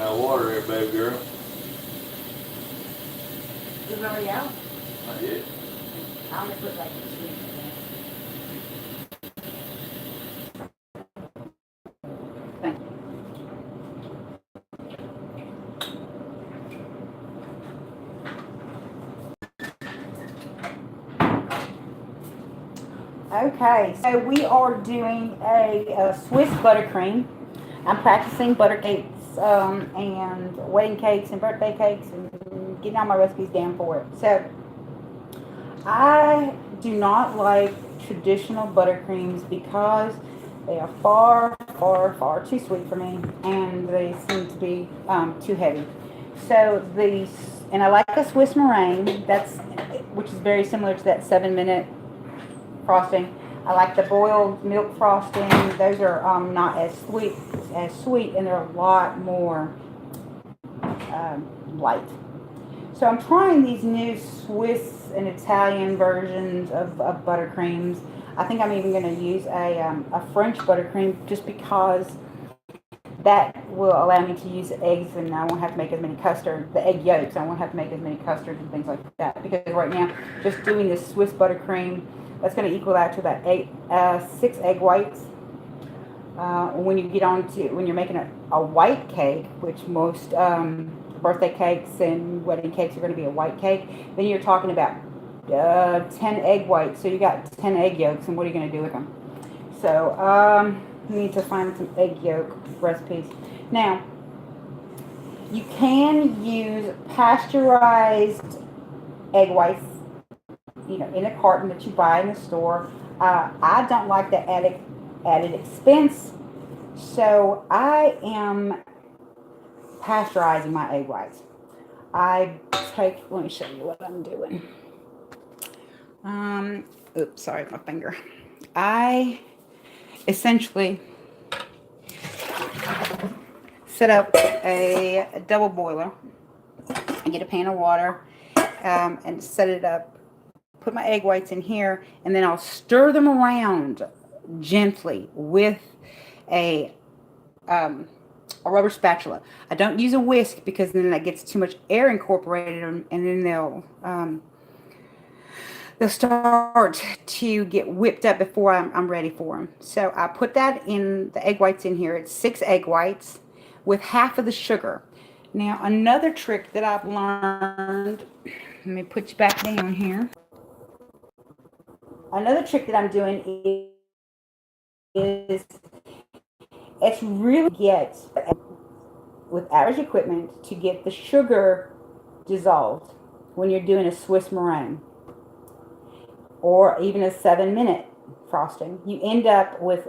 out of water there, baby girl. Is it already out? Not yet. I'm gonna put like this in there. Thank you. Okay, so we are doing a Swiss buttercream. I'm practicing butter cakes and wedding cakes and birthday cakes and getting all my recipes down for it. So I do not like traditional buttercreams because they are far, far, far too sweet for me, and they seem to be too heavy. So these, and I like a Swiss meringue. That's which is very similar to that 7-minute frosting. I like the boiled milk frosting. Those are not as sweet, and they're a lot more light. So I'm trying these new Swiss and Italian versions of buttercreams. I think I'm even going to use a French buttercream just because that will allow me to use eggs and I won't have to make as many custard, the egg yolks. I won't have to make as many custards and things like that. Because right now, just doing this Swiss buttercream, that's going to equal out to about 6 egg whites. When you get on to, when you're making a white cake, which most birthday cakes and wedding cakes are going to be a white cake, then you're talking about 10 egg whites. So you got 10 egg yolks, and what are you going to do with them? So you need to find some egg yolk recipes. Now, you can use pasteurized egg whites, in a carton that you buy in the store. I don't like the added expense, so I am pasteurizing my egg whites. Let me show you what I'm doing. Oops, sorry, my finger. I essentially set up a double boiler. I get a pan of water and set it up. Put my egg whites in here, and then I'll stir them around gently with a rubber spatula. I don't use a whisk because then that gets too much air incorporated, and then they'll start to get whipped up before I'm ready for them. So I put that in the egg whites in here. It's 6 egg whites with half of the sugar. Now another trick that I've learned, let me put you back down here. Another trick that I'm doing is it's really get with average equipment to get the sugar dissolved when you're doing a Swiss meringue or even a 7-minute frosting. You end up with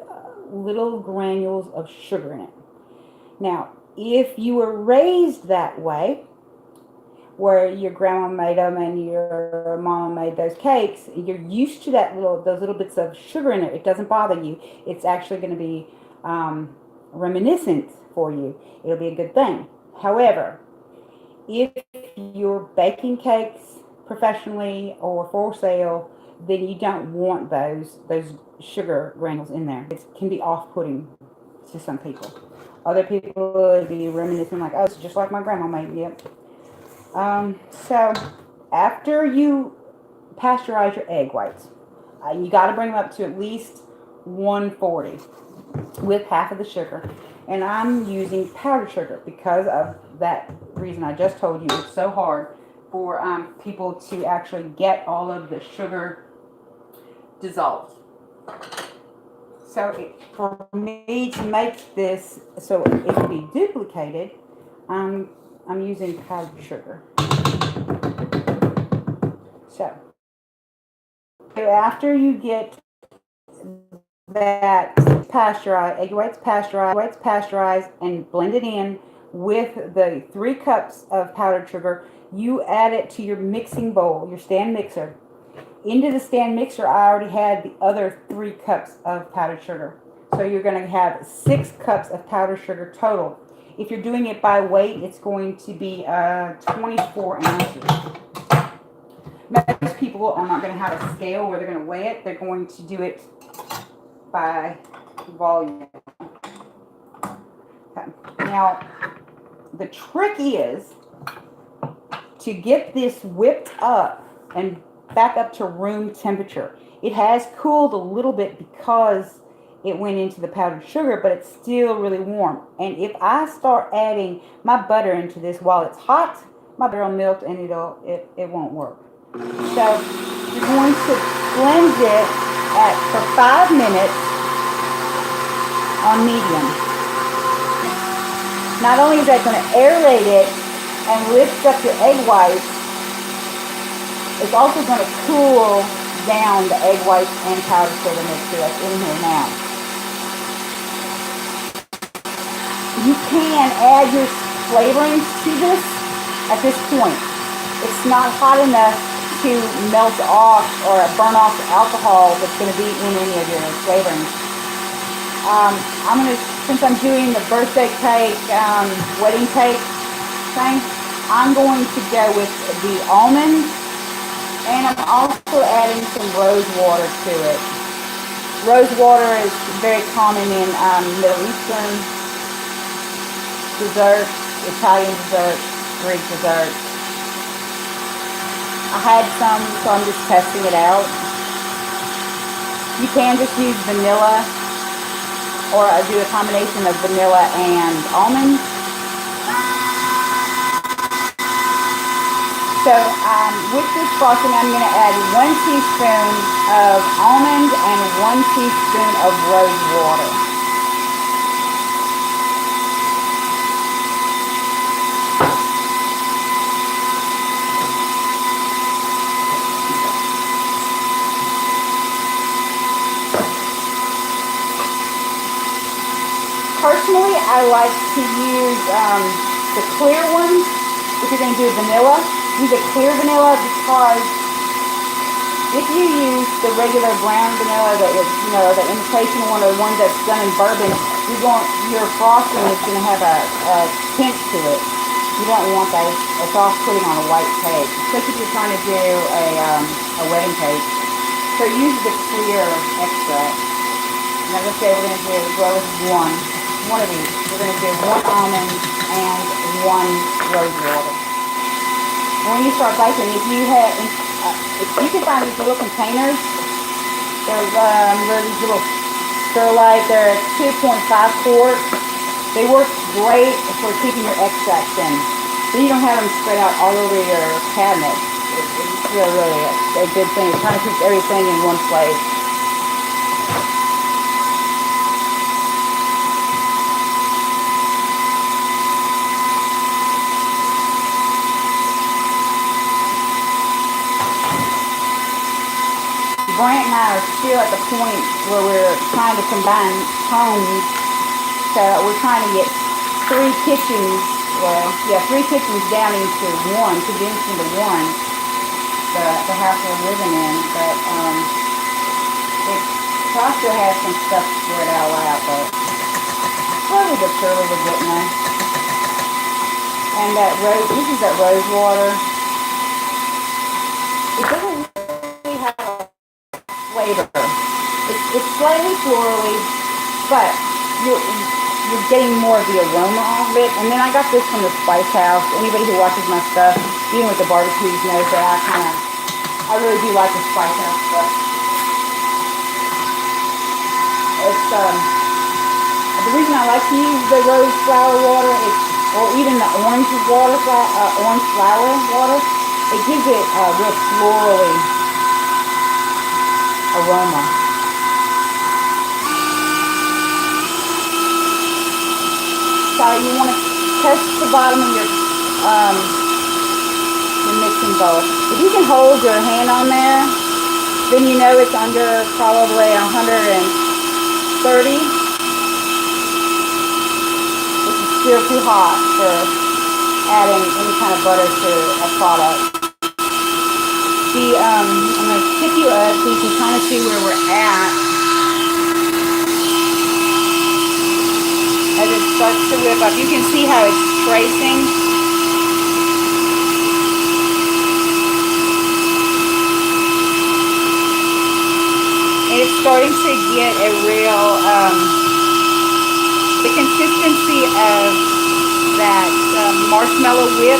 little granules of sugar in it. Now, if you were raised that way, where your grandma made them and your mama made those cakes, you're used to those little bits of sugar in it. It doesn't bother you. It's actually going to be reminiscent for you. It'll be a good thing. However, if you're baking cakes professionally or for sale, then you don't want those sugar granules in there. It can be off-putting to some people. Other people will be reminiscing like, oh, it's just like my grandma made. Yep. So after you pasteurize your egg whites, you got to bring them up to at least 140 with half of the sugar. And I'm using powdered sugar because of that reason I just told you. It's so hard for people to actually get all of the sugar dissolved. So for me to make this so it can be duplicated, I'm using powdered sugar. So after you get that pasteurized, egg whites pasteurized and blended in with the 3 cups of powdered sugar, you add it to your mixing bowl, your stand mixer. Into the stand mixer, I already had the other 3 cups of powdered sugar. So you're going to have 6 cups of powdered sugar total. If you're doing it by weight, it's going to be 24 ounces. Most people are not going to have a scale where they're going to weigh it. They're going to do it by volume. Okay. Now, the trick is to get this whipped up and back up to room temperature. It has cooled a little bit because it went into the powdered sugar, but it's still really warm. And if I start adding my butter into this while it's hot, my butter will melt and it won't work. So you're going to blend it for 5 minutes on medium. Not only is that going to aerate it and lift up your egg whites, it's also going to cool down the egg whites and powdered sugar mixture that's in here now. You can add your flavorings to this at this point. It's not hot enough to melt off or burn off the alcohol that's going to be in any of your flavorings. Since I'm doing the birthday cake, wedding cake thing, I'm going to go with the almonds, and I'm also adding some rose water to it. Rose water is very common in Middle Eastern desserts, Italian desserts, Greek desserts. I had some, so I'm just testing it out. You can just use vanilla, or I do a combination of vanilla and almonds. So with this frosting, I'm going to add 1 teaspoon of almonds and 1 teaspoon of rose water. Personally, I like to use the clear ones. If you're going to do vanilla, use a clear vanilla, because if you use the regular brown vanilla, that is, the imitation one, or the one that's done in bourbon, your frosting is going to have a tint to it. You don't want that. It's off-putting on a white cake, especially if you're trying to do a wedding cake. So use the clear extract. And like I said, we're going to do one of these. We're going to do 1 almond and 1 rose water. And when you start baking, if you can find these little containers, they're these little Sterlite. They're 2.5 quarts. They work great for keeping your extracts in. So you don't have them spread out all over your cabinet. It's really a good thing. It kind of keeps everything in one place. Brant and I are still at the point where we're trying to combine homes. So we're trying to get 3 kitchens down into one, condensed into one, the house we're living in. But I still have some stuff spread all out, but slowly but surely we're getting there. And this is that rose water. It doesn't really have a flavor. It's slightly florally, but you're getting more of the aroma of it. And then I got this from the Spice House. Anybody who watches my stuff, even with the barbecues, knows that I really do like the Spice House stuff. It's the reason I like to use the rose flower water, or even the orange flower water, it gives it a real florally aroma. So you want to test the bottom of your mixing bowl. If you can hold your hand on there, then you know it's under probably 130. This is still too hot for adding any kind of butter to a product. I'm going to tip you up so you can kind of see where we're at. As it starts to whip up, you can see how it's tracing. And it's starting to get a real, the consistency of that marshmallow whip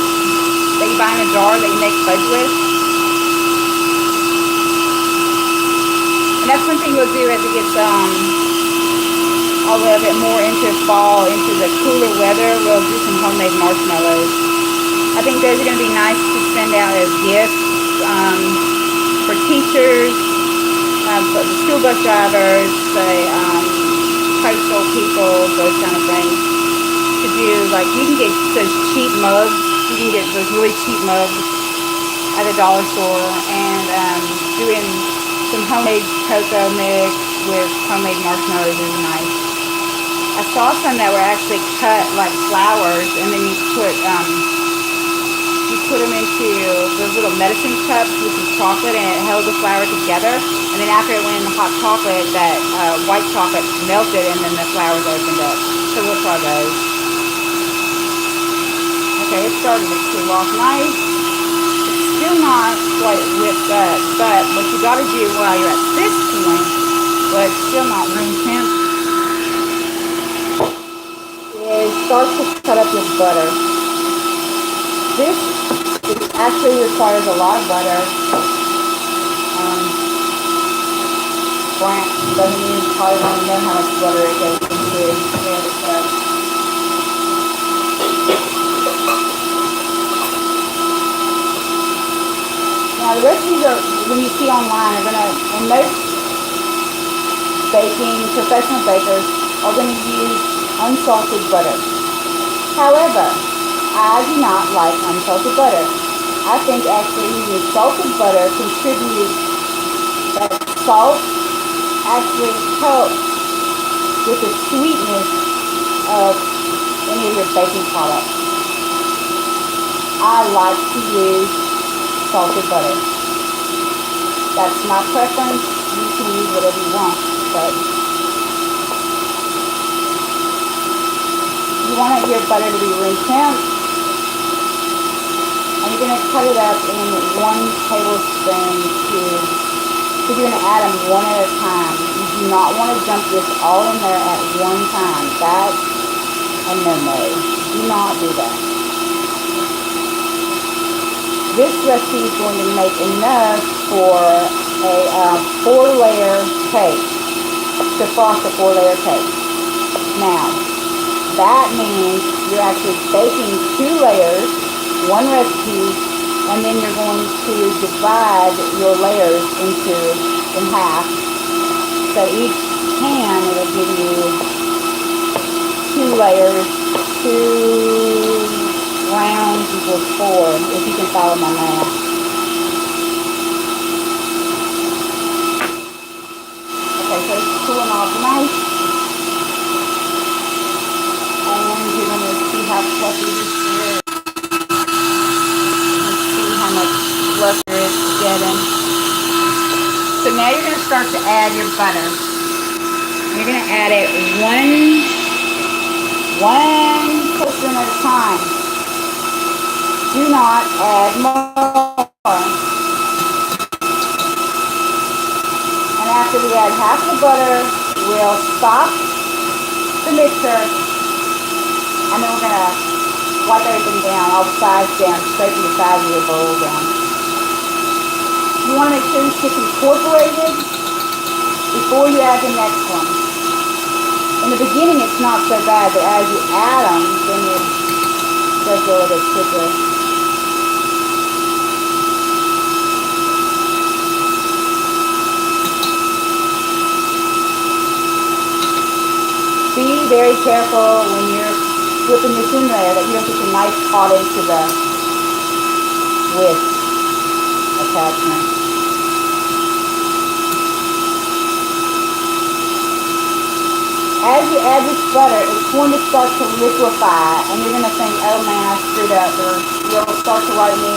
that you buy in a jar that you make fudge with. And that's one thing we'll do as it gets a little bit more into fall, into the cooler weather. We'll do some homemade marshmallows. I think those are going to be nice to send out as gifts for teachers, for the school bus drivers, postal people, those kind of things. To do, like, you can get those cheap mugs. You can get those really cheap mugs at the dollar store, and doing some homemade cocoa mix with homemade marshmallows is nice. I saw some that were actually cut like flowers, and then you put them into those little medicine cups with some chocolate, and it held the flour together. And then after it went in the hot chocolate, that white chocolate melted, and then the flowers opened up. So we'll try those. Okay, it's starting to cool off nice. It's still not quite whipped up, but what you got to do while you're at this point, but it's still not room temp, is start to cut up your butter. This actually requires a lot of butter. Brant doesn't even probably want to know how much butter it goes into. Now the recipes are, when you see online, are gonna, and most professional bakers are gonna use unsalted butter. However, I do not like unsalted butter. I think actually using salted butter contributes, that salt actually helps with the sweetness of any of your baking products. I like to use salted butter. That's my preference. You can use whatever you want, but you want your butter to be room temp, and you're going to cut it up in 1 tablespoon cubes. So you're going to add them one at a time. You do not want to dump this all in there at one time. That's a no-no. Do not do that. This recipe is going to make enough for a 4-layer cake, to frost a 4-layer cake. Now, that means you're actually baking 2 layers, 1 recipe, and then you're going to divide your layers in half. So each pan, it'll give you 2 layers, 2 rounds equals 4, if you can follow my math. Okay, so it's cooling off nice. And you're going to see how fluffy this is. And see how much fluffier it's getting. So now you're going to start to add your butter. You're going to add it one tablespoon at a time. Do not add more. And after we add half the butter, we'll stop the mixer, and then we're going to wipe everything down, all the sides down, straighten the sides of your bowl down. You want to make sure this gets incorporated before you add the next one. In the beginning, it's not so bad, but as you add them, then it does go a little bit quicker. Be very careful when you're flipping this in there that you don't get your knife caught into the whisk attachment. As you add this butter, it's going to start to liquefy, and you're going to think, oh man, I screwed up, or you'll start to write me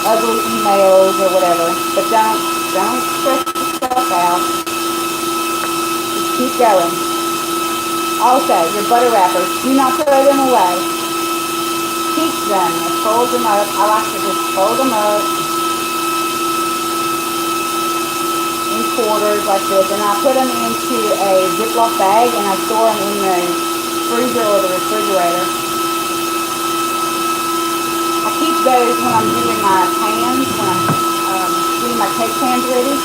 ugly emails or whatever. But don't stress yourself out. Just keep going. Also, your butter wrappers, do not throw them away. Keep them, fold them up. I like to just fold them up in quarters like this, and I put them into a Ziploc bag, and I store them in the freezer or the refrigerator. those when I'm doing my pans, when I'm getting my cake pans ready.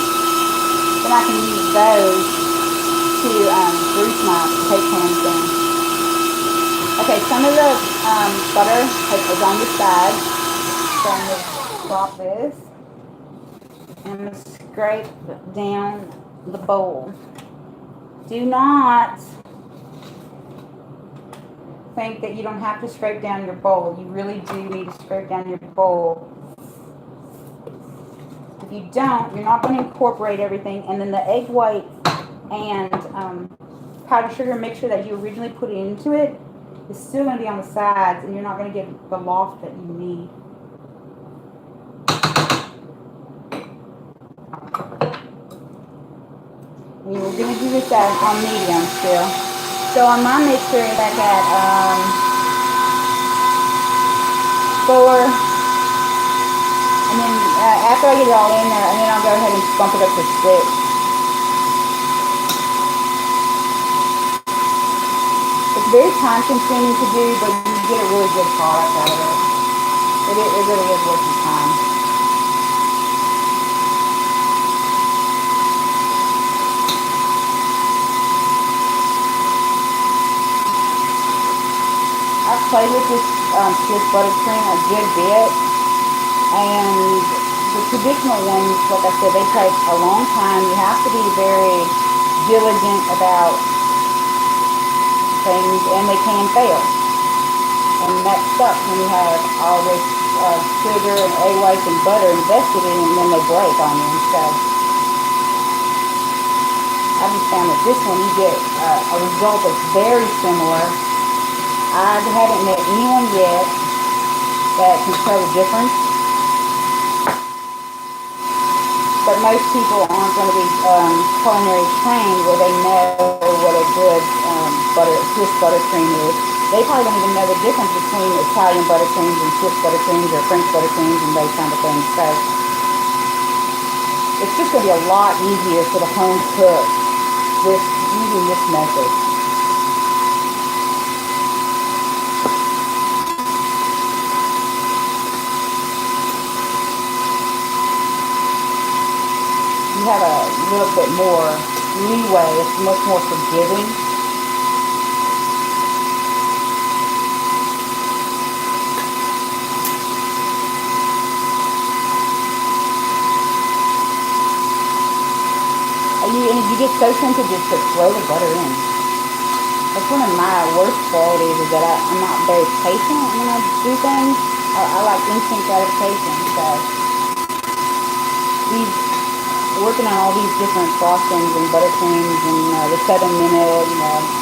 Then I can use those to grease my cake pans down. Okay, some of the butter is on the side. So I'm going to drop this and I'm going to scrape down the bowl. Do not think that you don't have to scrape down your bowl. You really do need to scrape down your bowl. If you don't, you're not going to incorporate everything, and then the egg white and powdered sugar mixture that you originally put into it is still going to be on the sides, and you're not going to get the loft that you need. And we're going to do this on medium still. So on my mixer, it's back at 4. And then after I get it all in there, and then I'll go ahead and bump it up to 6. It's very time consuming to do, but you get a really good product out of it. It really is worth your time. I've played with this Swiss Buttercream a good bit, and the traditional ones, like I said, they take a long time. You have to be very diligent about things, and they can fail. And that sucks when you have all this sugar and egg whites and butter invested in it, and then they break on you. So I just found that this one, you get a result that's very similar. I haven't met anyone yet that can tell the difference. But most people aren't going to be culinary trained where they know what a good Swiss buttercream is. They probably don't even know the difference between Italian buttercreams and Swiss buttercreams or French buttercreams and those kind of things. So it's just going to be a lot easier for the home cook using this method. You have a little bit more leeway. It's much more forgiving. And you get so tempted just to throw the butter in. That's one of my worst qualities, is that I'm not very patient when I do things. I like instant gratification. So working on all these different frostings and buttercreams and the 7-minute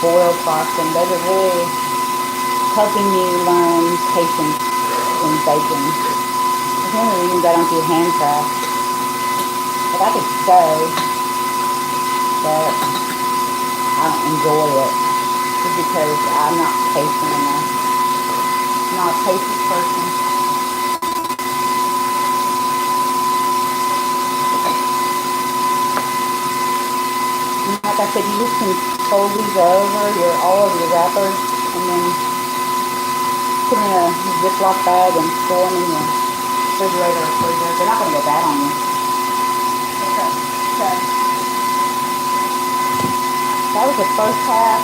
boiled frosting, those are really helping me learn patience in baking. It's one of the reasons I don't do handcraft. If I could sew, but I don't enjoy it just because I'm not patient enough. I'm not a patient person. Like I said, you just can fold these all over your wrapper, and then put them in a Ziploc bag and store them in your refrigerator or freezer. They're not going to go bad on you. Okay. That was the first half.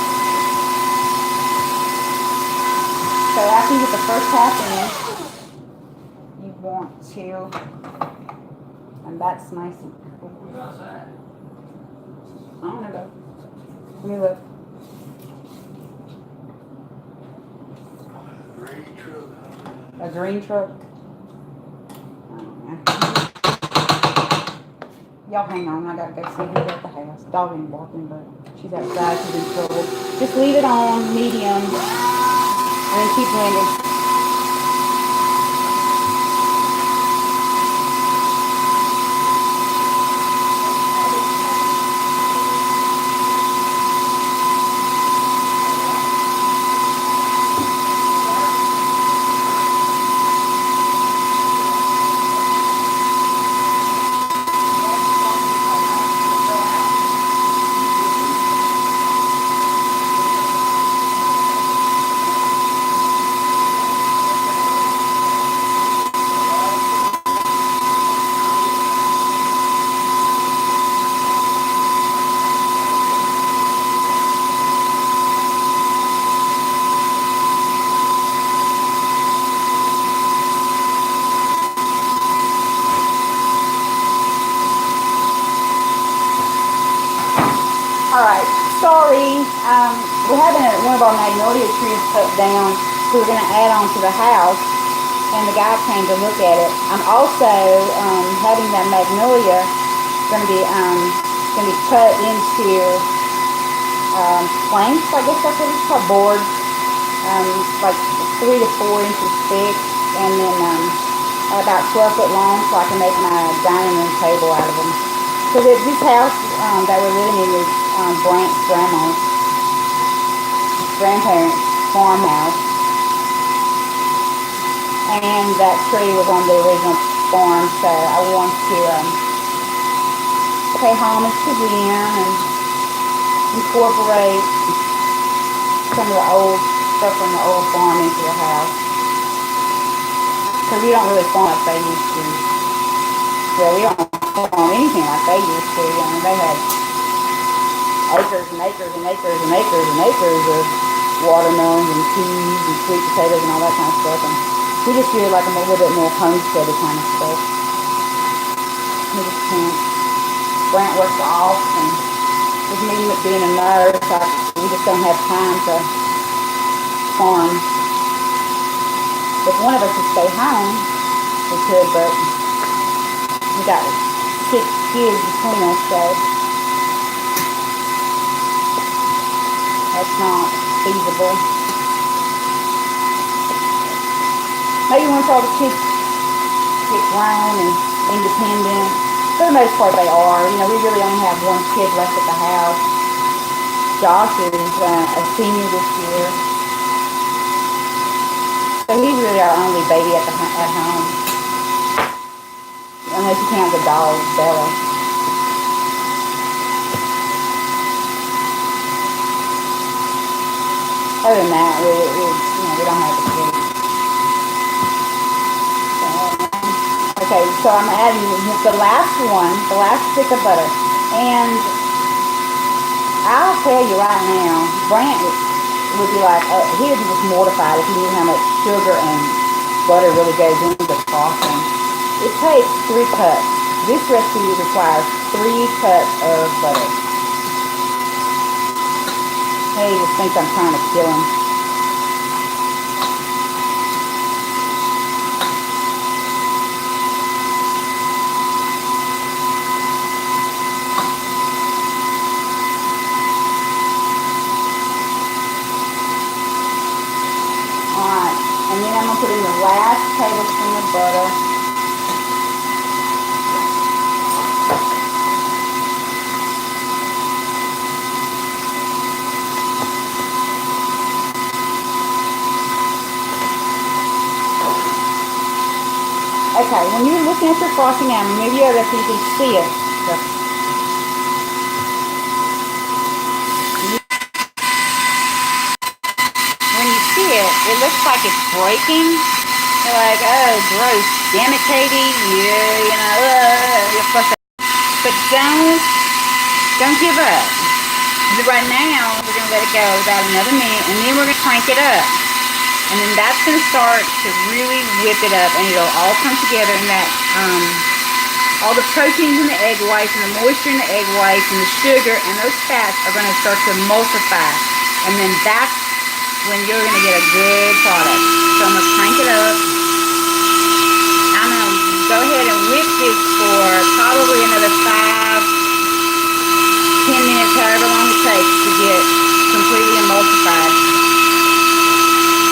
So after you get the first half in, you want to, and that's nice and cool. I don't know though. Let me look. A green truck. I don't know. Y'all hang on. I gotta go see who's at the house. Dog ain't barking, but she's outside. She's in trouble. Just leave it on medium and then keep blending. sorry. We're having one of our magnolia trees cut down, so we're going to add on to the house. And the guy came to look at it. I'm also having that magnolia going to be cut into planks. I guess that's what it's called, boards, like 3 to 4 inches thick, and then about 12 foot long, so I can make my dining room table out of them. So this house that we're living in is Brant's grandparents' farmhouse, and that tree was on the original farm. So I want to pay homage to them and incorporate some of the old stuff from the old farm into the house. Because we don't really farm like they used to. Yeah, we don't farm anything like they used to. I mean, they had acres and acres and acres and acres and acres of watermelons and peas and sweet potatoes and all that kind of stuff. And we just do it like a little bit more homesteady kind of stuff. We just can't. Brant works off, and with me being a nurse, we just don't have time to farm. If one of us would stay home, we could, but we got 6 kids between us, so that's not feasible. Maybe once all the kids get grown and independent, for the most part they are. You know, we really only have 1 kid left at the house. Josh is a senior this year. So he's really our only baby at home. Unless you count the dog, Bella. Other than that, we don't have a kid. Okay, so I'm adding the last stick of butter. And I'll tell you right now, Brant would be like, he would be just mortified if he knew how much sugar and butter really goes into the frosting. It takes 3 cups. This recipe requires 3 cups of butter. He just thinks I'm trying to kill him. Alright, and then I'm going to put in the last tablespoon of butter. Okay, when you're looking at your frosting now, move you over so you can see it. When you see it, it looks like it's breaking. You're like, oh, gross. Damn it, Katie. Yeah, you know, you're frustrated. But don't give up. Right now, we're going to let it go about another minute, and then we're going to crank it up. And then that's going to start to really whip it up, and it'll all come together in that, all the proteins in the egg whites and the moisture in the egg whites and the sugar and those fats are going to start to emulsify. And then that's when you're going to get a good product. So I'm going to crank it up. I'm going to go ahead and whip this for probably another 5-10 minutes, however long it takes to get completely emulsified.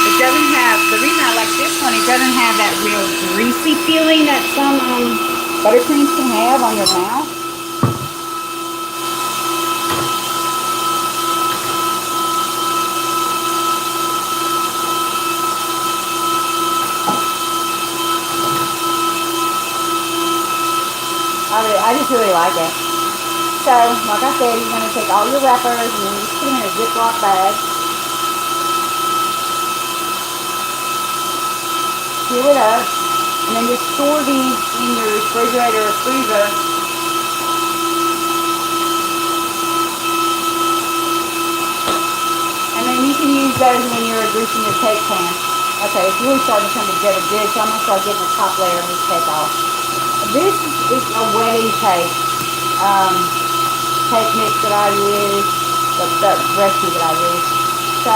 It doesn't have, the reason I like this one, it doesn't have that real greasy feeling that some buttercreams can have on your mouth. I just really like it. So, like I said, you're going to take all your wrappers and you just put them in a Ziploc bag. Seal it up, and then just store these in your refrigerator or freezer. And then you can use those when you're greasing your cake pan. Okay, it's really starting to come together good, so I'm going to start getting the top layer of this cake off. This is a wedding cake mix that I use. That's the recipe that I use. So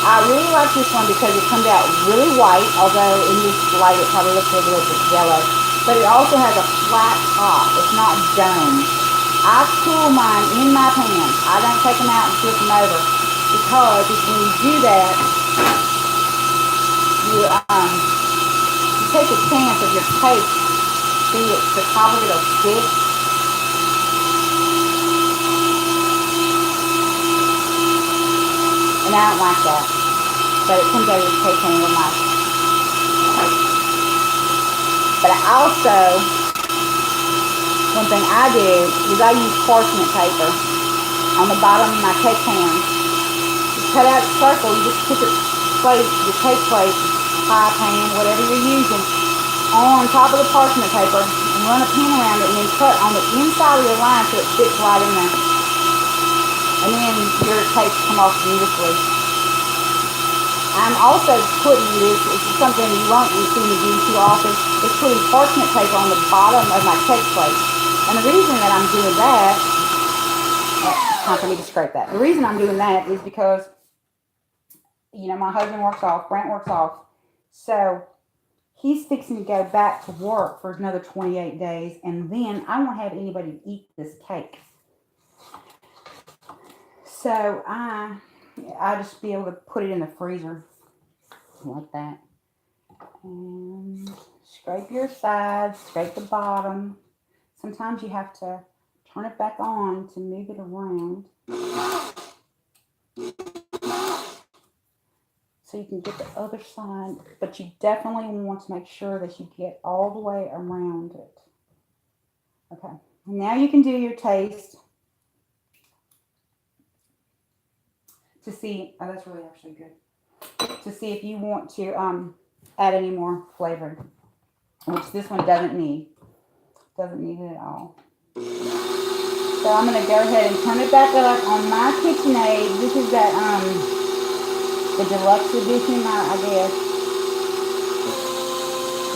I really like this one because it comes out really white, although in this light it probably looks a little bit yellow. But it also has a flat top. It's not domed. I cool mine in my pan. I don't take them out and flip them over because when you do that, you take a chance of your cake. See, the top of it'll stick. And I don't like that. But it comes out of the cake pan real nice. But I also, one thing I do is I use parchment paper on the bottom of my cake pan. You cut out a circle, you just put your cake plate, pie pan, whatever you're using, on top of the parchment paper and run a pin around it and then cut on the inside of your line so it fits right in there. And then your cakes come off beautifully. I'm also putting this, it's something you won't see me do too often, is putting parchment paper on the bottom of my cake plate. And the reason that I'm doing that, time for me to scrape that. The reason I'm doing that is because, my husband works off, Brent works off. So he's fixing to go back to work for another 28 days. And then I won't have anybody eat this cake. So I just be able to put it in the freezer like that. And scrape your sides, scrape the bottom. Sometimes you have to turn it back on to move it around so you can get the other side. But you definitely want to make sure that you get all the way around it. Okay, now you can do your taste to see. Oh, that's really actually good. To see if you want to add any more flavor, which this one doesn't need. Doesn't need it at all. So I'm going to go ahead and turn it back up on my KitchenAid. This is that the deluxe edition, I guess.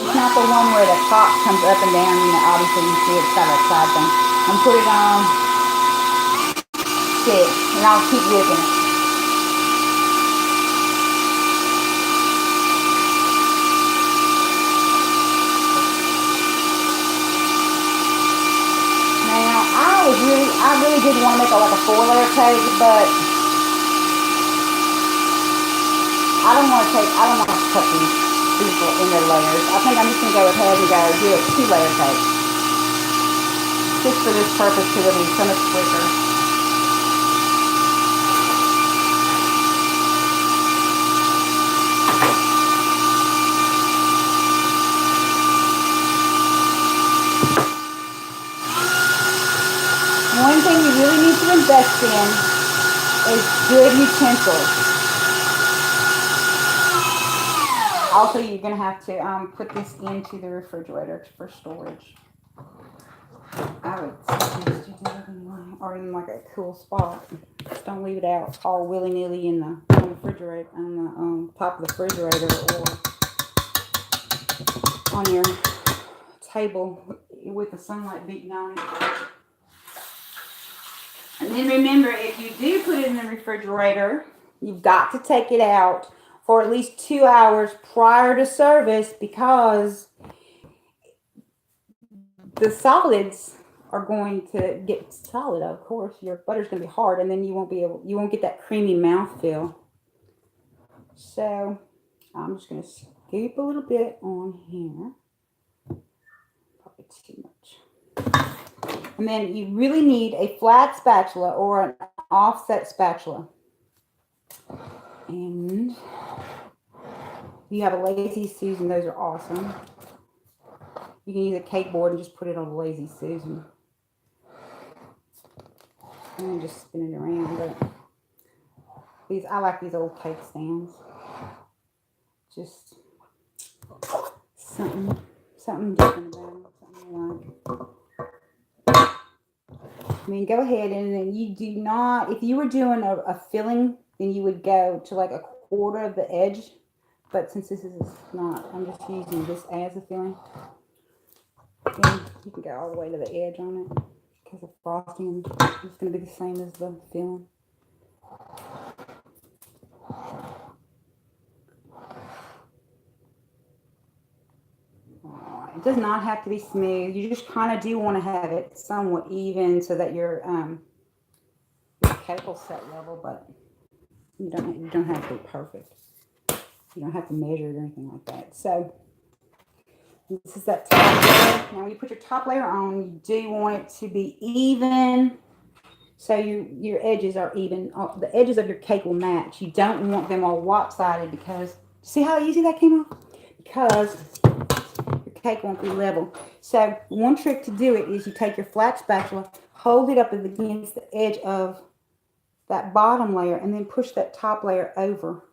It's not the one where the top comes up and down. Obviously you see it's got a side thing. I'm putting it on 6, and I'll keep whipping it. I really did want to make like a 4-layer cake, but I don't want to cut these in their layers. I think I'm just going to go ahead and do a 2-layer cake. Just for this purpose, because it'll be so much quicker. One thing you really need to invest in is good utensils. Also, you're going to have to put this into the refrigerator for storage. I would suggest you do it or in like a cool spot. Just don't leave it out all willy-nilly on the refrigerator, on the top of the refrigerator, or on your table with the sunlight beating on it. And then remember, if you do put it in the refrigerator, you've got to take it out for at least 2 hours prior to service, because the solids are going to get solid. Of course, your butter's going to be hard, and then you won't get that creamy mouthfeel. So I'm just going to scoop a little bit on here. Probably too much. And then you really need a flat spatula or an offset spatula. And if you have a Lazy Susan, those are awesome. You can use a cake board and just put it on a Lazy Susan. And just spin it around. But I like these old cake stands. Just something different about them. Something I like. I mean, go ahead and then you do not, if you were doing a filling, then you would go to like a quarter of the edge. But since this is not, I'm just using this as a filling. Then you can go all the way to the edge on it, because the frosting is going to be the same as the filling. It does not have to be smooth. You just kind of do want to have it somewhat even so that your cake will set level, but you don't have to be perfect. You don't have to measure it or anything like that. So this is that top layer. Now when you put your top layer on, you do want it to be even. So your edges are even. The edges of your cake will match. You don't want them all lopsided because, see how easy that came off? Because your cake won't be level. So one trick to do it is you take your flat spatula, hold it up against the edge of that bottom layer, and then push that top layer over.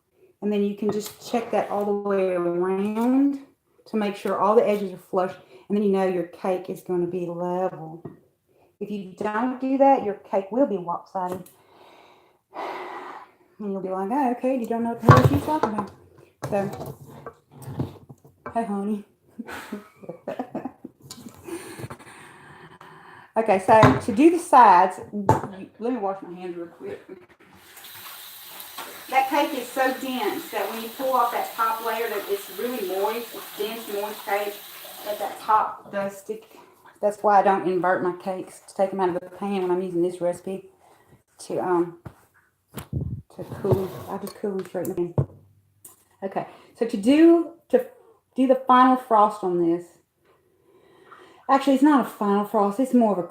And then you can just check that all the way around to make sure all the edges are flush. And then you know your cake is going to be level. If you don't do that, your cake will be lopsided. And you'll be like, oh, okay, you don't know what the hell she's talking about. So, hey, honey. Okay, so to do the sides, let me wash my hands real quick. That cake is so dense that when you pull off that top layer, that it's really moist. It's dense, moist cake. That top does stick. That's why I don't invert my cakes to take them out of the pan when I'm using this recipe to cool. I just cool them straight in the pan. Okay, so to do the final frost on this. Actually, it's not a final frost. It's more of a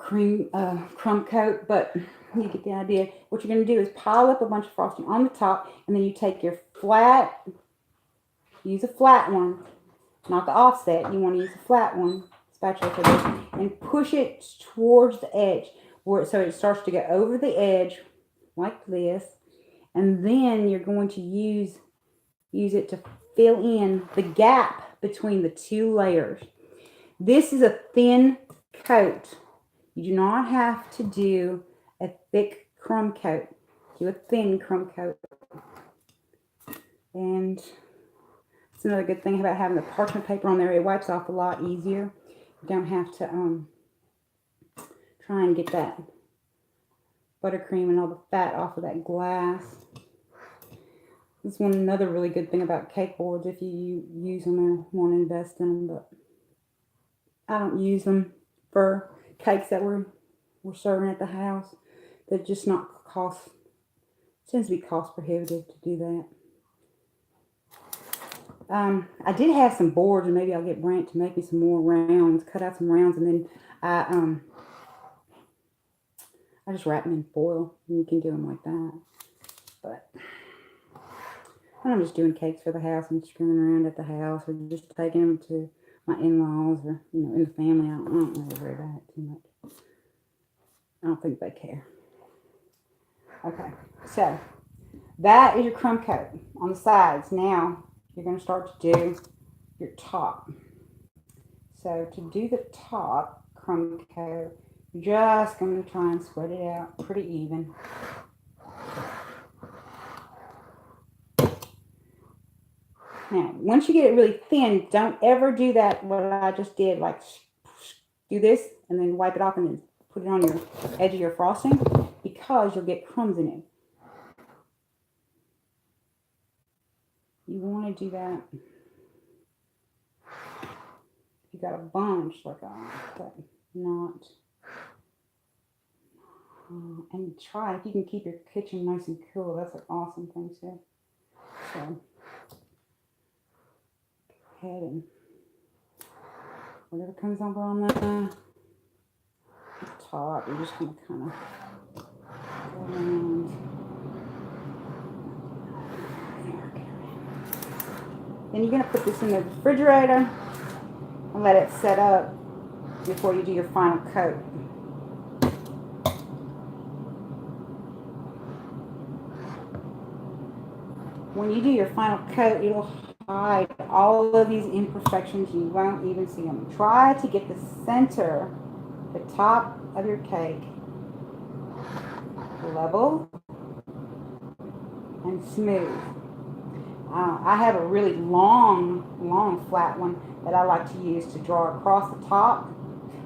crumb coat, but you get the idea. What you're going to do is pile up a bunch of frosting on the top, and then you take your use a flat one, not the offset. You want to use a flat one, spatula for this, and push it towards the edge, so it starts to go over the edge like this, and then you're going to use it to fill in the gap between the two layers. This is a thin coat. You do not have to do a thick crumb coat. Do a thin crumb coat. And it's another good thing about having the parchment paper on there. It wipes off a lot easier. You don't have to try and get that buttercream and all the fat off of that glass. This is another really good thing about cake boards if you use them or want to invest in them, but I don't use them for cakes that we're serving at the house. They're just not tends to be cost prohibitive to do that. I did have some boards, and maybe I'll get Brant to make me some more rounds, cut out some rounds, and then I just wrap them in foil, and you can do them like that. But when I'm just doing cakes for the house and screwing around at the house, or just taking them to my in-laws or, in the family, I don't really worry about it too much. I don't think they care. Okay, so that is your crumb coat on the sides. Now you're going to start to do your top. So to do the top crumb coat, you're just going to try and spread it out pretty even. Now, once you get it really thin, don't ever do that, what I just did, like do this and then wipe it off and then put it on your edge of your frosting, because you'll get crumbs in it. You want to do that if you got a bunch, like but not. And try, if you can keep your kitchen nice and cool, that's an awesome thing too. So, ahead and whatever comes over on the top, you're just going to kind of go around. Then you're going to put this in the refrigerator and let it set up before you do your final coat. When you do your final coat, it'll hide all of these imperfections. You won't even see them. Try to get the center, the top of your cake, level and smooth. I have a really long flat one that I like to use to draw across the top.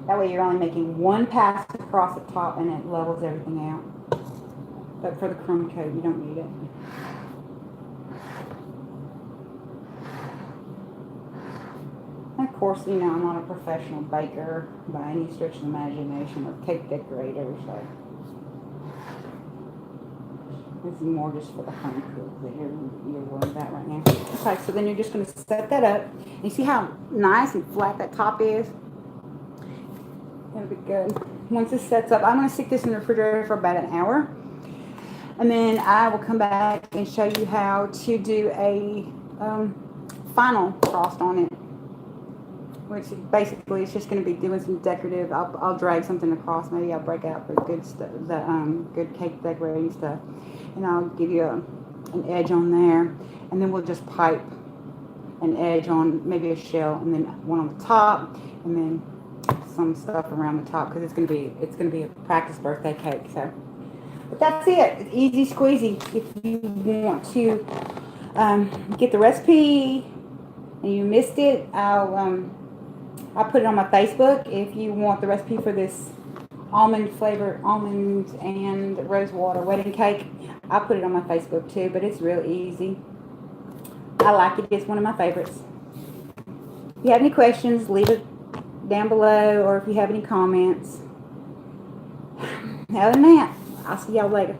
That way you're only making one pass across the top and it levels everything out. But for the crumb coat, you don't need it. And of course, you know, I'm not a professional baker by any stretch of the imagination or cake decorator, so this is more just for the home cook that you're worried about right now. Okay, so then you're just going to set that up. You see how nice and flat that top is? That'll be good. Once this sets up, I'm going to stick this in the refrigerator for about an hour. And then I will come back and show you how to do a final frost on it. Which basically is just going to be doing some decorative. I'll drag something across. Maybe I'll break out the good stuff, the good cake decorating stuff, and I'll give you an edge on there, and then we'll just pipe an edge on maybe a shell, and then one on the top, and then some stuff around the top because it's going to be a practice birthday cake. So, but that's it. It's easy squeezy. If you want to get the recipe and you missed it, I'll put it on my Facebook. If you want the recipe for this almond and rose water wedding cake, I'll put it on my Facebook too, but it's real easy. I like it. It's one of my favorites. If you have any questions, leave it down below, or if you have any comments. Other than that, I'll see y'all later.